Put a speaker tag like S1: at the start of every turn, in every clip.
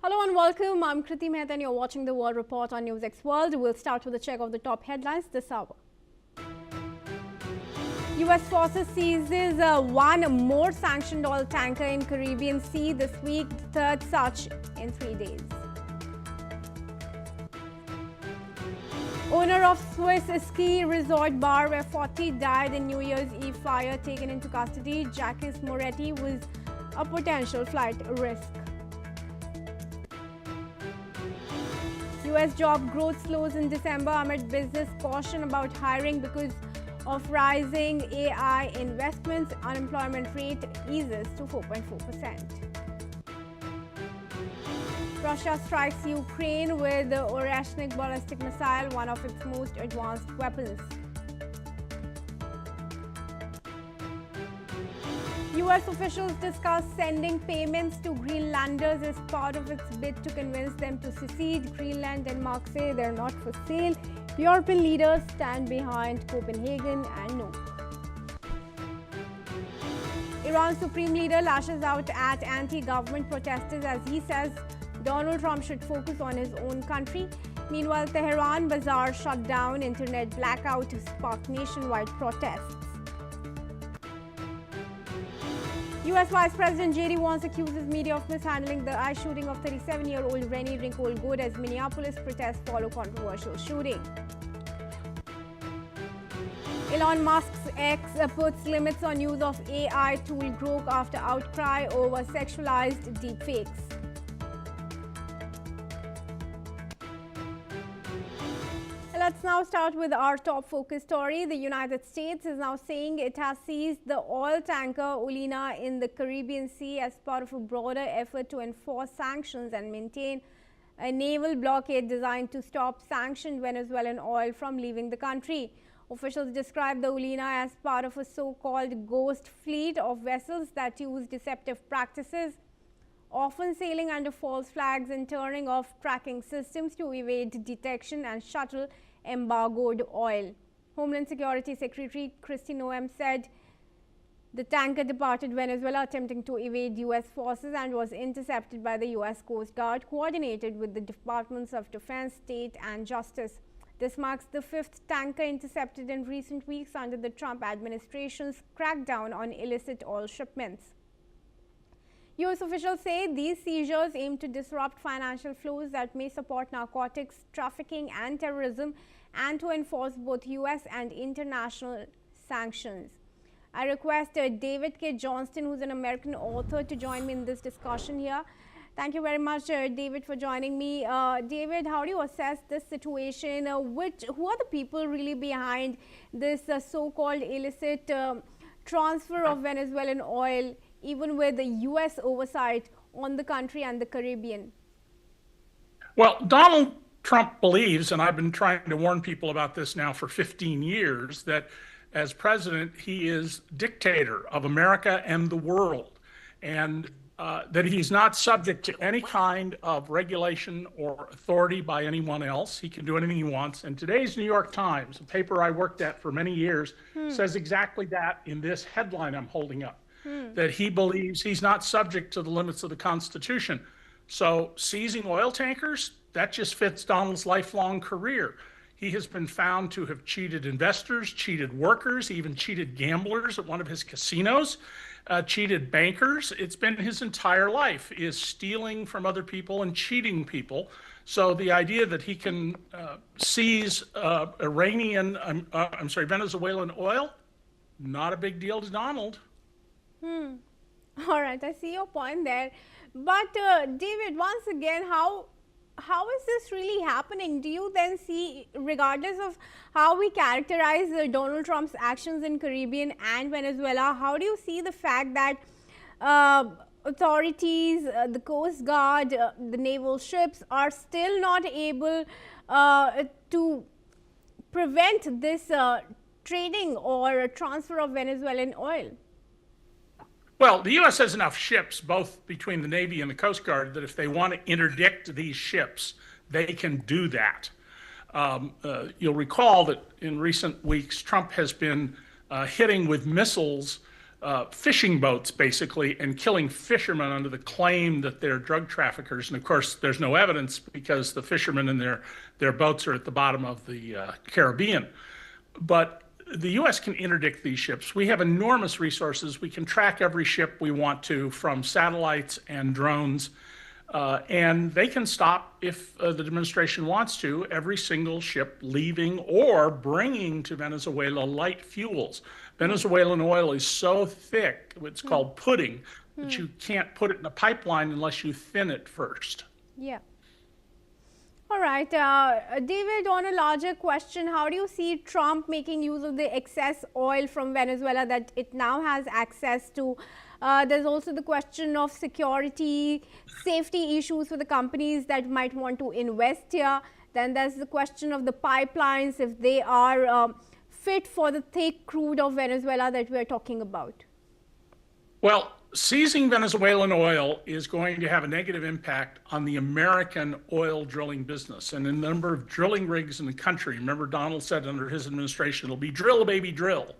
S1: Hello and welcome. I'm Kriti Mehta and you're watching the World Report on NewsX World. We'll start with a check of the top headlines this hour. U.S. forces seizes one more sanctioned oil tanker in Caribbean Sea this week, the third such in 3 days. Owner of Swiss ski resort bar where 40 died in New Year's Eve fire taken into custody. Jacques Moretti was a potential flight risk. U.S. job growth slows in December amid business caution about hiring because of rising AI investments. Unemployment rate eases to 4.4%. Russia strikes Ukraine with the Oreshnik ballistic missile, one of its most advanced weapons. U.S. officials discuss sending payments to Greenlanders as part of its bid to convince them to secede. Greenland and Denmark say they're not for sale. European leaders stand behind Copenhagen and Nuuk. Iran's supreme leader lashes out at anti-government protesters as he says Donald Trump should focus on his own country. Meanwhile, Tehran bazaar shut down, internet blackout sparked nationwide protests. U.S. Vice President J.D. Vance accuses media of mishandling the eye shooting of 37-year-old Rennie Nicole Good as Minneapolis protests follow controversial shooting. Elon Musk's X puts limits on use of AI tool Grok after outcry over sexualized deepfakes. Let's now start with our top focus story. The United States is now saying it has seized the oil tanker Olena in the Caribbean Sea as part of a broader effort to enforce sanctions and maintain a naval blockade designed to stop sanctioned Venezuelan oil from leaving the country. Officials describe the Olena as part of a so-called ghost fleet of vessels that use deceptive practices, often sailing under false flags and turning off tracking systems to evade detection and shuttle embargoed oil. Homeland Security Secretary Kristi Noem said the tanker departed Venezuela attempting to evade U.S. forces and was intercepted by the U.S. Coast Guard, coordinated with the Departments of Defense, State and Justice. This marks the fifth tanker intercepted in recent weeks under the Trump administration's crackdown on illicit oil shipments. U.S. officials say these seizures aim to disrupt financial flows that may support narcotics, trafficking and terrorism, and to enforce both U.S. and international sanctions. I request David K. Johnston, who's an American author, to join me in this discussion here. Thank you very much, David, for joining me. David, how do you assess this situation? Who are the people really behind this so-called illicit transfer of Venezuelan oil, even with the U.S. oversight on the country and the Caribbean?
S2: Well, Donald Trump believes, and I've been trying to warn people about this now for 15 years, that as president, he is dictator of America and the world, and that he's not subject to any kind of regulation or authority by anyone else. He can do anything he wants. And today's New York Times, a paper I worked at for many years, says exactly that in this headline I'm holding up. That he believes he's not subject to the limits of the Constitution. So seizing oil tankers, that just fits Donald's lifelong career. He has been found to have cheated investors, cheated workers, even cheated gamblers at one of his casinos, cheated bankers. It's been his entire life, is stealing from other people and cheating people. So the idea that he can seize Venezuelan oil, not a big deal to Donald.
S1: All right, I see your point there. But David, once again, how is this really happening? Do you then see, regardless of how we characterize Donald Trump's actions in Caribbean and Venezuela, how do you see the fact that authorities, the Coast Guard, the naval ships are still not able to prevent this trading or transfer of Venezuelan oil?
S2: Well, the U.S. has enough ships, both between the Navy and the Coast Guard, that if they want to interdict these ships, they can do that. You'll recall that in recent weeks, Trump has been hitting with missiles fishing boats, basically, and killing fishermen under the claim that they're drug traffickers. And of course, there's no evidence because the fishermen and their boats are at the bottom of the Caribbean. But the U.S. can interdict these ships. We have enormous resources. We can track every ship we want to from satellites and drones. And they can stop, if the administration wants to, every single ship leaving or bringing to Venezuela light fuels. Venezuelan oil is so thick, it's called pudding, that you can't put it in a pipeline unless you thin it first.
S1: Yeah. All right. David, on a larger question, how do you see Trump making use of the excess oil from Venezuela that it now has access to? There's also the question of security, safety issues for the companies that might want to invest here. Then there's the question of the pipelines, if they are fit for the thick crude of Venezuela that we're talking about.
S2: Well, seizing Venezuelan oil is going to have a negative impact on the American oil drilling business and the number of drilling rigs in the country. Remember, Donald said under his administration, it'll be drill, baby, drill.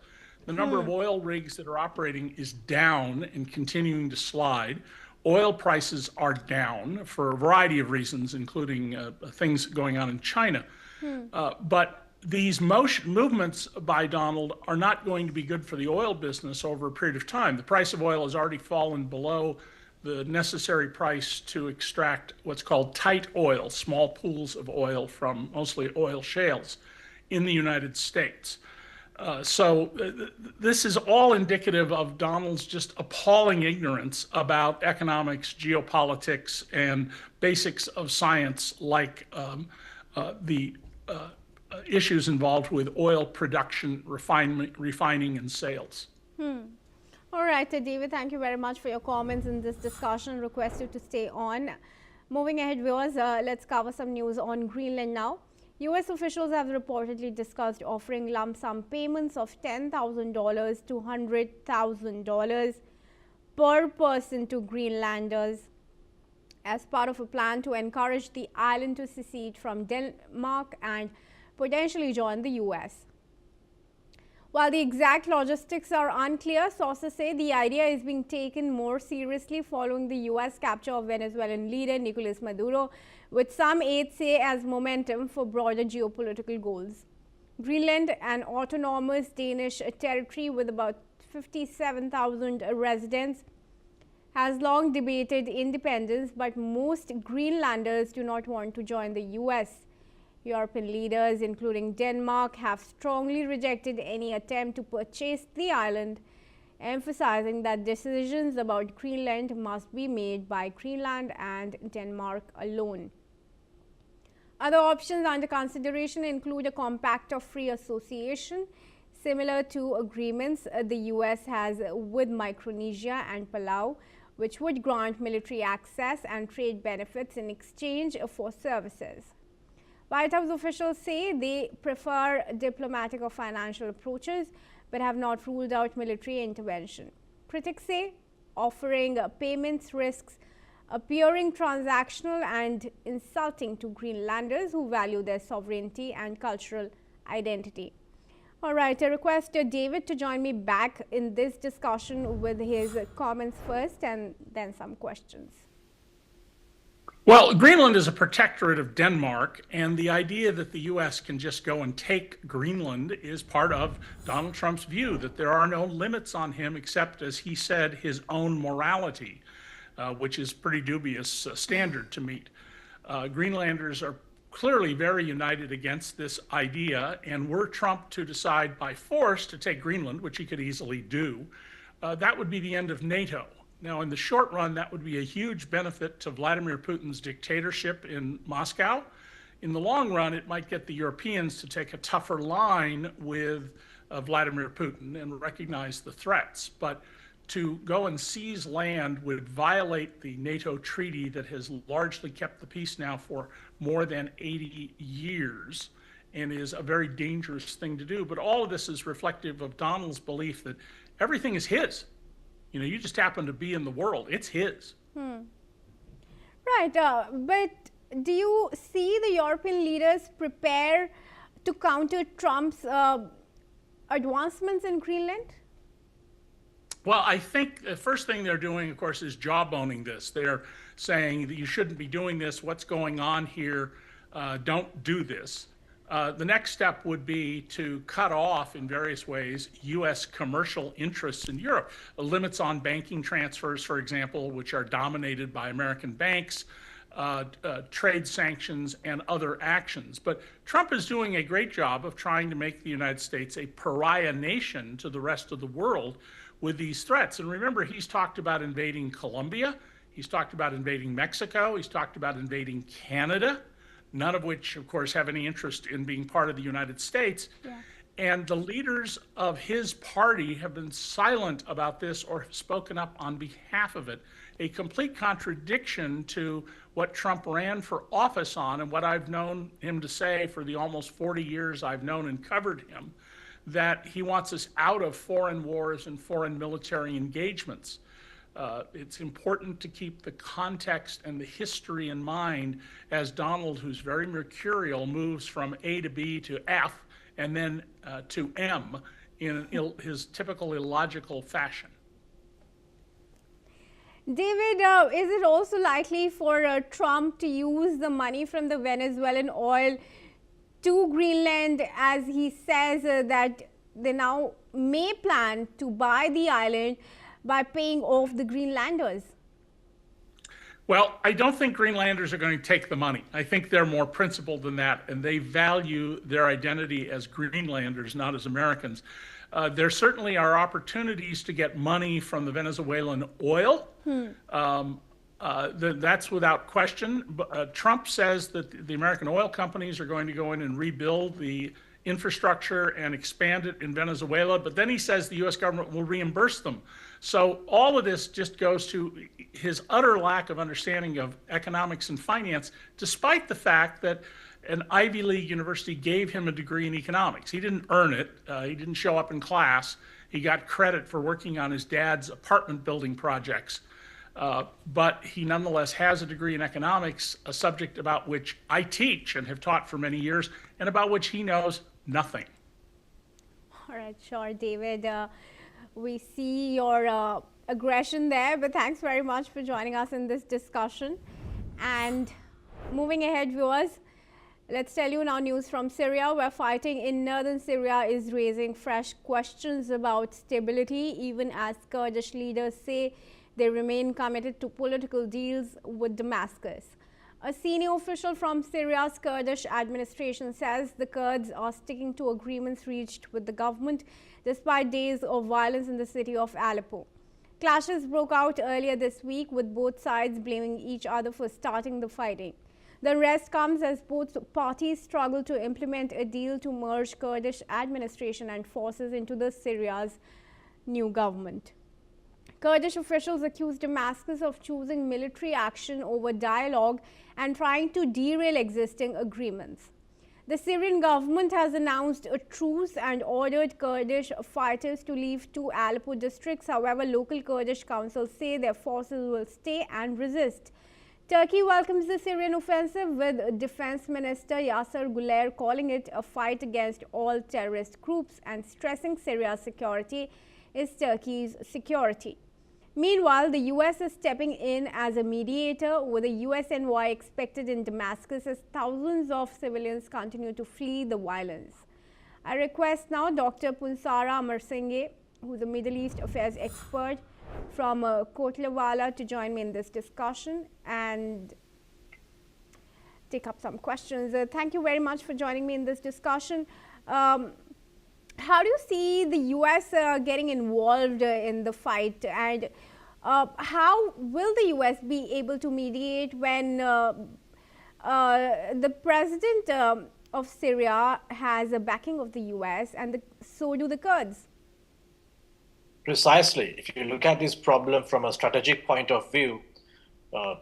S2: The number of oil rigs that are operating is down and continuing to slide. Oil prices are down for a variety of reasons, including things going on in China. But these movements by Donald are not going to be good for the oil business over a period of time. The price of oil has already fallen below the necessary price to extract what's called tight oil, small pools of oil from mostly oil shales in the United States. So this is all indicative of Donald's just appalling ignorance about economics, geopolitics, and basics of science like the issues involved with oil production, refining, and sales.
S1: All right, David, thank you very much for your comments in this discussion. Request you to stay on. Moving ahead, viewers, let's cover some news on Greenland now. U.S. officials have reportedly discussed offering lump sum payments of $10,000 to $100,000 per person to Greenlanders as part of a plan to encourage the island to secede from Denmark and potentially join the U.S. While the exact logistics are unclear, sources say the idea is being taken more seriously following the U.S. capture of Venezuelan leader Nicolas Maduro, with some aides say as momentum for broader geopolitical goals. Greenland, an autonomous Danish territory with about 57,000 residents, has long debated independence, but most Greenlanders do not want to join the U.S. European leaders, including Denmark, have strongly rejected any attempt to purchase the island, emphasizing that decisions about Greenland must be made by Greenland and Denmark alone. Other options under consideration include a compact of free association, similar to agreements the U.S. has with Micronesia and Palau, which would grant military access and trade benefits in exchange for services. White House officials say they prefer diplomatic or financial approaches, but have not ruled out military intervention. Critics say offering payments risks appearing transactional and insulting to Greenlanders who value their sovereignty and cultural identity. All right, I request David to join me back in this discussion with his comments first and then some questions.
S2: Well, Greenland is a protectorate of Denmark, and the idea that the U.S. can just go and take Greenland is part of Donald Trump's view that there are no limits on him except, as he said, his own morality, which is pretty dubious standard to meet. Greenlanders are clearly very united against this idea, and were Trump to decide by force to take Greenland, which he could easily do, that would be the end of NATO. Now, in the short run, that would be a huge benefit to Vladimir Putin's dictatorship in Moscow. In the long run, it might get the Europeans to take a tougher line with Vladimir Putin and recognize the threats. But to go and seize land would violate the NATO treaty that has largely kept the peace now for more than 80 years and is a very dangerous thing to do. But all of this is reflective of Donald's belief that everything is his. You know, you just happen to be in the world. It's his.
S1: Right. But do you see the European leaders prepare to counter Trump's advancements in Greenland?
S2: Well, I think the first thing they're doing, of course, is jawboning this. They're saying that you shouldn't be doing this. What's going on here? Don't do this. The next step would be to cut off in various ways U.S. commercial interests in Europe. Limits on banking transfers, for example, which are dominated by American banks, trade sanctions, and other actions. But Trump is doing a great job of trying to make the United States a pariah nation to the rest of the world with these threats. And remember, he's talked about invading Colombia, he's talked about invading Mexico, he's talked about invading Canada, none of which, of course, have any interest in being part of the United States. Yeah. And the leaders of his party have been silent about this or have spoken up on behalf of it. A complete contradiction to what Trump ran for office on and what I've known him to say for the almost 40 years I've known and covered him, that he wants us out of foreign wars and foreign military engagements. It's important to keep the context and the history in mind as Donald, who's very mercurial, moves from A to B to F and then to M in his typical illogical fashion.
S1: David, is it also likely for Trump to use the money from the Venezuelan oil to Greenland, as he says that they now may plan to buy the island by paying off the Greenlanders?
S2: Well, I don't think Greenlanders are going to take the money. I think they're more principled than that, and they value their identity as Greenlanders, not as Americans. There certainly are opportunities to get money from the Venezuelan oil. That's without question. Trump says that the American oil companies are going to go in and rebuild the infrastructure and expand it in Venezuela, but then he says the U.S. government will reimburse them. So all of this just goes to his utter lack of understanding of economics and finance, despite the fact that an Ivy League university gave him a degree in economics. He didn't earn it. He didn't show up in class. He got credit for working on his dad's apartment building projects. But he nonetheless has a degree in economics, a subject about which I teach and have taught for many years, and about which he knows nothing.
S1: All right, sure, David. We see your aggression there, but thanks very much for joining us in this discussion. And moving ahead, viewers, let's tell you now news from Syria, where fighting in northern Syria is raising fresh questions about stability, even as Kurdish leaders say they remain committed to political deals with Damascus. A senior official from Syria's Kurdish administration says the Kurds are sticking to agreements reached with the government despite days of violence in the city of Aleppo. Clashes broke out earlier this week, with both sides blaming each other for starting the fighting. The unrest comes as both parties struggle to implement a deal to merge Kurdish administration and forces into the Syria's new government. Kurdish officials accuse Damascus of choosing military action over dialogue and trying to derail existing agreements. The Syrian government has announced a truce and ordered Kurdish fighters to leave two Aleppo districts. However, local Kurdish councils say their forces will stay and resist. Turkey welcomes the Syrian offensive, with Defense Minister Yasser Guler calling it a fight against all terrorist groups and stressing Syria's security is Turkey's security. Meanwhile, the U.S. is stepping in as a mediator, with a U.S. envoy expected in Damascus as thousands of civilians continue to flee the violence. I request now Dr. Punsara Amarsinge, who is a Middle East affairs expert from Kotlawala, to join me in this discussion and take up some questions. Thank you very much for joining me in this discussion. How do you see the U.S. getting involved in the fight, and how will the U.S. be able to mediate when the president of Syria has a backing of the U.S. and so do the Kurds?
S3: Precisely. If you look at this problem from a strategic point of view,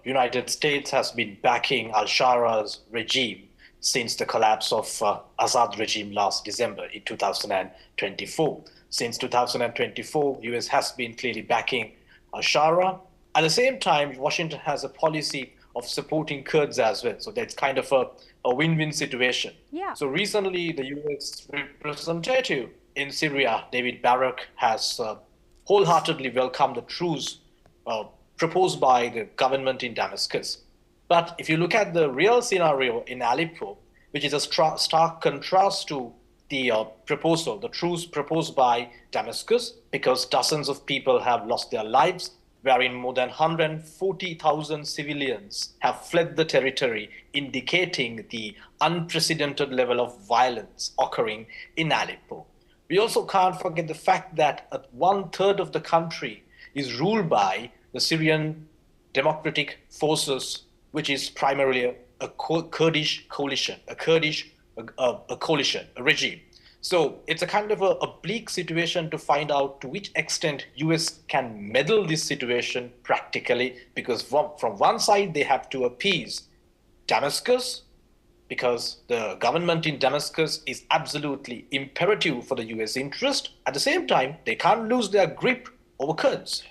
S3: United States has been backing al-Shara's regime since the collapse of Assad regime last December in 2024. Since 2024, US has been clearly backing al-Shara. At the same time, Washington has a policy of supporting Kurds as well. So that's kind of a win-win situation.
S1: Yeah.
S3: So recently, the US representative in Syria, David Barak, has wholeheartedly welcome the truce proposed by the government in Damascus. But if you look at the real scenario in Aleppo, which is a stark contrast to the proposal, the truce proposed by Damascus, because dozens of people have lost their lives, wherein more than 140,000 civilians have fled the territory, indicating the unprecedented level of violence occurring in Aleppo. We also can't forget the fact that 1/3 of the country is ruled by the Syrian Democratic Forces, which is primarily a Kurdish coalition, a coalition, a regime. So it's a kind of a bleak situation to find out to which extent US can meddle this situation practically, because from one side they have to appease Damascus, because the government in Damascus is absolutely imperative for the US interest. At the same time, they can't lose their grip over Kurds.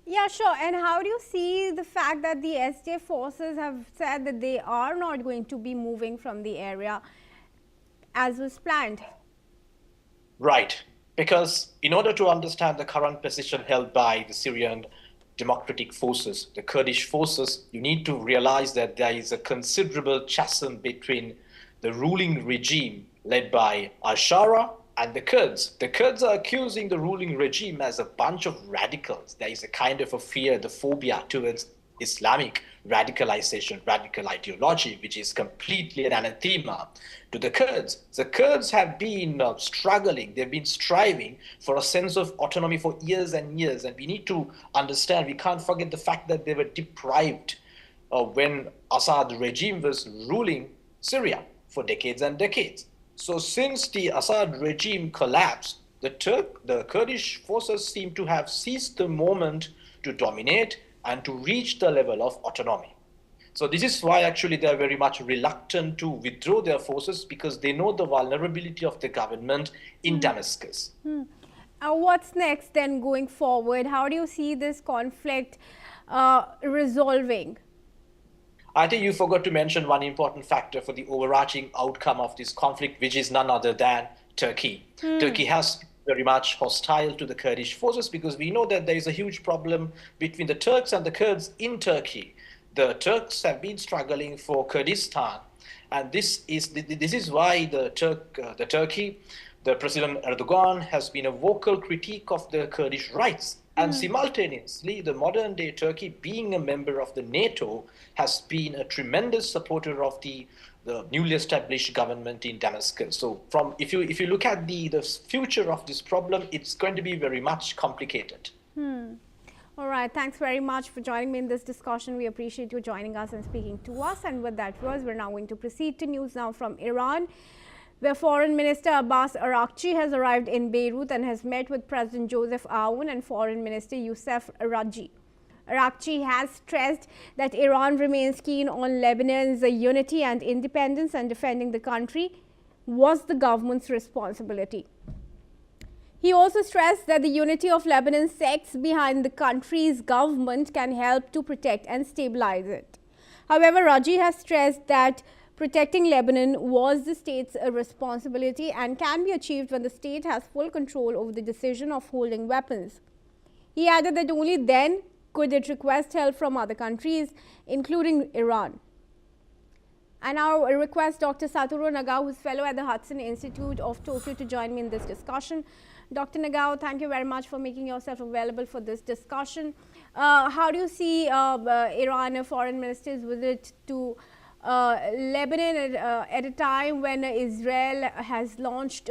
S1: Yeah, sure. And how do you see the fact that the SDF forces have said that they are not going to be moving from the area as was planned?
S3: Right. Because in order to understand the current position held by the Syrian Democratic Forces, the Kurdish forces, you need to realize that there is a considerable chasm between the ruling regime led by al-Shara and the Kurds. The Kurds are accusing the ruling regime as a bunch of radicals. There is a kind of a fear, the phobia towards Islamic radicalization, radical ideology, which is completely an anathema to the Kurds. The Kurds have been struggling, they've been striving for a sense of autonomy for years and years. And we need to understand, we can't forget the fact that they were deprived when Assad regime was ruling Syria for decades and decades. So since the Assad regime collapsed, the Kurdish forces seem to have seized the moment to dominate and to reach the level of autonomy. So this is why actually they are very much reluctant to withdraw their forces, because they know the vulnerability of the government in Damascus.
S1: What's next then going forward? How do you see this conflict resolving?
S3: I think you forgot to mention one important factor for the overarching outcome of this conflict, which is none other than Turkey. Turkey has been very much hostile to the Kurdish forces, because we know that there is a huge problem between the Turks and the Kurds in Turkey. The Turks have been struggling for Kurdistan, and this is why the Turkey, the President Erdogan, has been a vocal critique of the Kurdish rights. And simultaneously, the modern day Turkey, being a member of the NATO, has been a tremendous supporter of the newly established government in Damascus. So if you look at the future of this problem, it's going to be very much complicated.
S1: All right, thanks very much for joining me in this discussion. We appreciate you joining us and speaking to us. And with that, viewers, we're now going to proceed to news now from Iran, where Foreign Minister Abbas Araghchi has arrived in Beirut and has met with President Joseph Aoun and Foreign Minister Youssef Araghchi. Araghchi has stressed that Iran remains keen on Lebanon's unity and independence, and defending the country was the government's responsibility. He also stressed that the unity of Lebanon's sects behind the country's government can help to protect and stabilize it. However, Araghchi has stressed that protecting Lebanon was the state's responsibility and can be achieved when the state has full control over the decision of holding weapons. He added that only then could it request help from other countries, including Iran. I now request Dr. Satoru Nagao, who is fellow at the Hudson Institute of Tokyo, to join me in this discussion. Dr. Nagao, thank you very much for making yourself available for this discussion. How do you see Iran foreign minister's visit to Lebanon at a time when Israel has launched,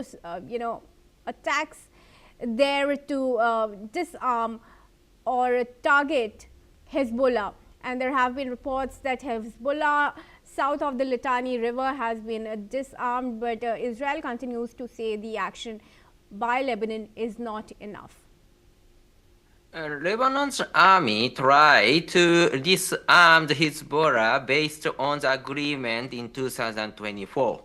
S1: attacks there to disarm or target Hezbollah? And there have been reports that Hezbollah south of the Litani River has been disarmed, but Israel continues to say the action by Lebanon is not enough.
S4: Lebanon's army tried to disarm Hezbollah based on the agreement in 2024.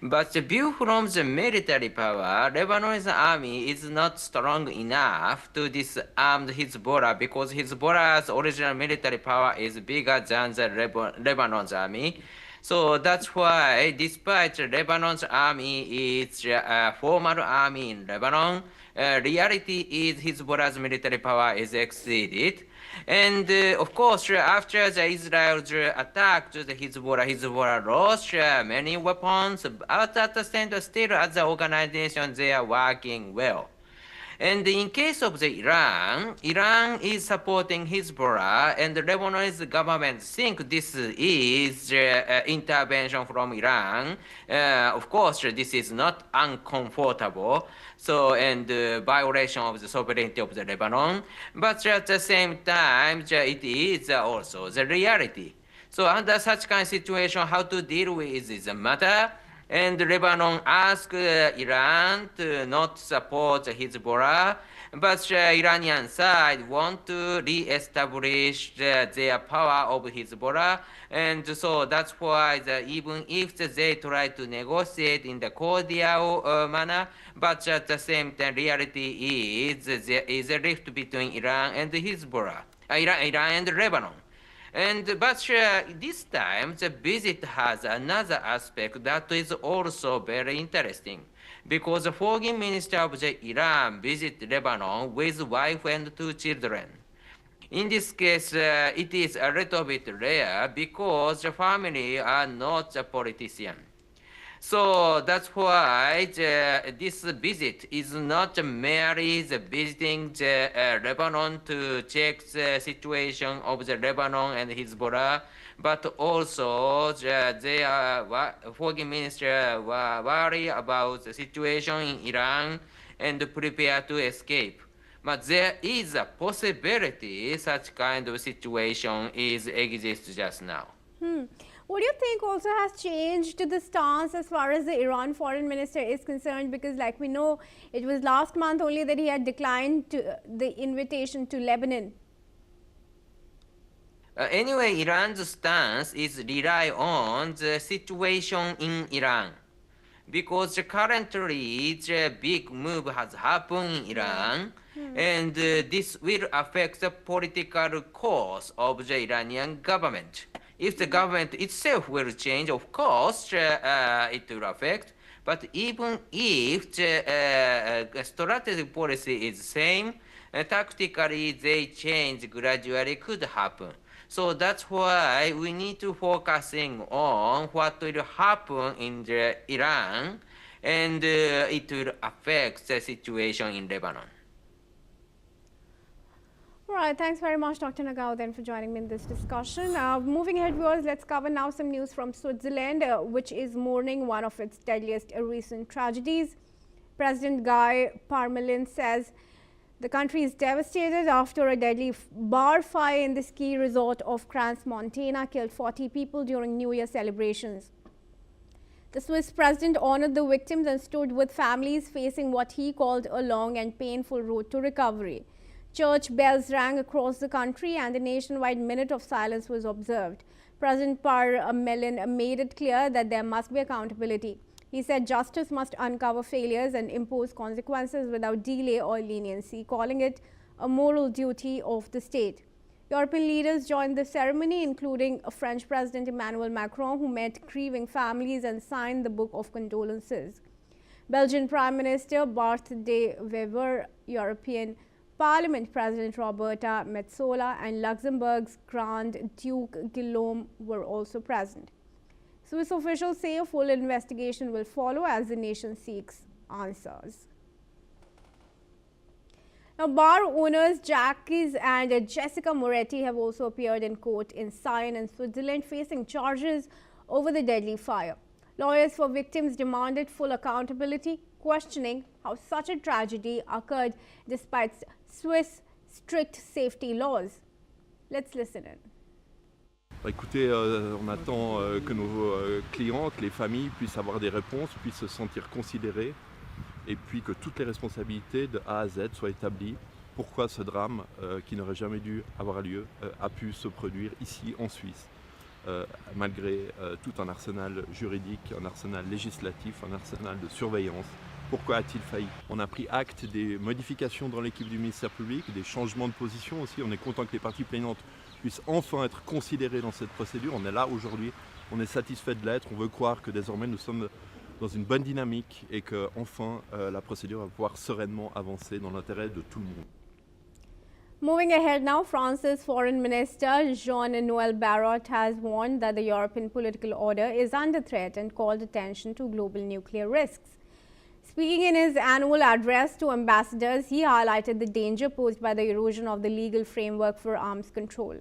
S4: But the view from the military power, Lebanon's army is not strong enough to disarm Hezbollah, because Hezbollah's original military power is bigger than the Lebanon's army. So that's why, despite Lebanon's army is a formal army in Lebanon, reality is Hezbollah's military power is exceeded. And of course, after the Israel's attack to the Hezbollah lost many weapons, but at the same time, still as an organization, they are working well. And in case of the Iran is supporting Hezbollah, and the Lebanese government think this is intervention from Iran. Of course, this is not uncomfortable. So, and violation of the sovereignty of the Lebanon. But at the same time, it is also the reality. So under such kind of situation, how to deal with this matter? And Lebanon asked Iran to not support Hezbollah, but Iranian side want to re-establish their power of Hezbollah, and so that's why even if they try to negotiate in the cordial manner, but at the same time, reality is there is a rift between Iran and Hezbollah, Iran and Lebanon. But this time, the visit has another aspect that is also very interesting, because the foreign minister of Iran visited Lebanon with wife and 2 children. In this case, it is a little bit rare because the family are not a politician. So that's why this visit is not merely visiting Lebanon to check the situation of the Lebanon and Hezbollah, but also their foreign minister were worried about the situation in Iran and prepare to escape. But there is a possibility such kind of situation exists just now.
S1: What do you think also has changed the stance as far as the Iran foreign minister is concerned? Because like we know, it was last month only that he had declined the invitation to Lebanon.
S4: Anyway, Iran's stance is rely on the situation in Iran. Because currently the big move has happened in Iran, and this will affect the political course of the Iranian government. If the government itself will change, of course, it will affect. But even if the strategic policy is the same, tactically they change gradually could happen. So that's why we need to focusing on what will happen in Iran, and it will affect the situation in Lebanon.
S1: All right, thanks very much, Dr. Nagao, then for joining me in this discussion. Moving ahead, viewers, let's cover now some news from Switzerland, which is mourning one of its deadliest recent tragedies. President Guy Parmelin says the country is devastated after a deadly bar fire in the ski resort of Crans-Montana killed 40 people during New Year celebrations. The Swiss president honored the victims and stood with families facing what he called a long and painful road to recovery. Church bells rang across the country and a nationwide minute of silence was observed. President Parmelin made it clear that there must be accountability. He said justice must uncover failures and impose consequences without delay or leniency, calling it a moral duty of the state. European leaders joined the ceremony, including French President Emmanuel Macron, who met grieving families and signed the Book of Condolences. Belgian Prime Minister Bart de Wever, European Parliament President Roberta Metsola and Luxembourg's Grand Duke Guillaume were also present. Swiss officials say a full investigation will follow as the nation seeks answers. Now, bar owners Jacques and Jessica Moretti have also appeared in court in Sion in Switzerland, facing charges over the deadly fire. Lawyers for victims demanded full accountability, questioning how such a tragedy occurred despite Swiss strict safety laws. Let's listen in.
S5: Écoutez, on attend que nos clients, que les familles puissent avoir des réponses, puissent se sentir considérés, et puis que toutes les responsabilités de A à Z soient établies. Pourquoi ce drame qui n'aurait jamais dû avoir lieu a pu se produire ici en Suisse, malgré tout un arsenal juridique, un arsenal législatif, un arsenal de surveillance. Pourquoi a-t-il failli? On a pris acte des modifications dans l'équipe du ministère public, des changements de position aussi. On est content que les parties plaignantes puissent enfin être considérées dans cette procédure. On est là aujourd'hui, on est satisfait de l'être. On veut croire que désormais nous sommes dans une bonne dynamique et que enfin la procédure va pouvoir sereinement avancer dans l'intérêt de tout le monde.
S1: Moving ahead now, France's Foreign Minister Jean-Noël Barrot has warned that the European political order is under threat and called attention to global nuclear risks. Speaking in his annual address to ambassadors, he highlighted the danger posed by the erosion of the legal framework for arms control.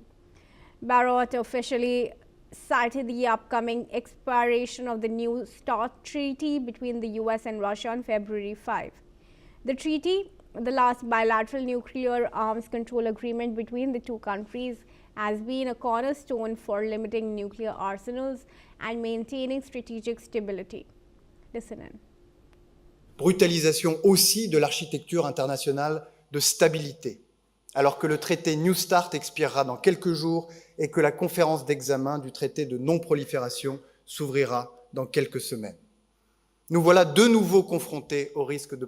S1: Barrot officially cited the upcoming expiration of the New START treaty between the US and Russia on February 5. The treaty, the last bilateral nuclear arms control agreement between the two countries, has been a cornerstone for limiting nuclear arsenals and maintaining strategic stability. Listen in.
S6: Brutalisation aussi de l'architecture internationale de stabilité, alors que le traité New START expirera dans quelques jours et que la conférence d'examen du traité de non-prolifération s'ouvrira dans quelques semaines. Nous voilà de nouveau confrontés au risque de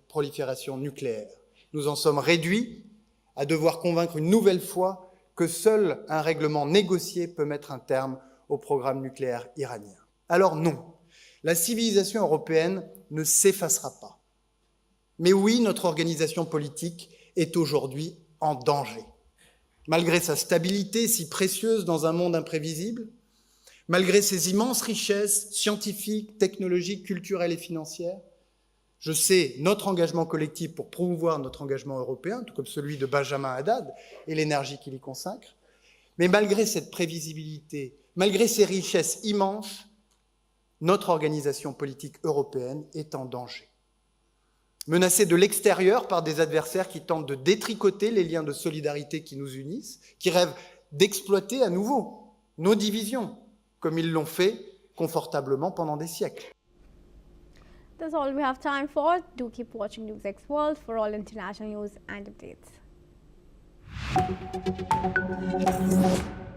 S6: prolifération nucléaire. Nous en sommes réduits à devoir convaincre une nouvelle fois que seul un règlement négocié peut mettre un terme au programme nucléaire iranien. Alors non, la civilisation européenne ne s'effacera pas. Mais oui, notre organisation politique est aujourd'hui en danger. Malgré sa stabilité si précieuse dans un monde imprévisible, malgré ses immenses richesses scientifiques, technologiques, culturelles et financières, je sais notre engagement collectif pour promouvoir notre engagement européen, tout comme celui de Benjamin Haddad et l'énergie qu'il y consacre, mais malgré cette prévisibilité, malgré ces richesses immenses, notre organisation politique européenne est en danger. Menacée de l'extérieur par des adversaires qui tentent de détricoter les liens de solidarité qui nous unissent, qui rêvent d'exploiter à nouveau nos divisions, comme ils l'ont fait confortablement pendant des siècles.
S1: That's all we have time for. Do keep watching NewsX World for all international news and updates.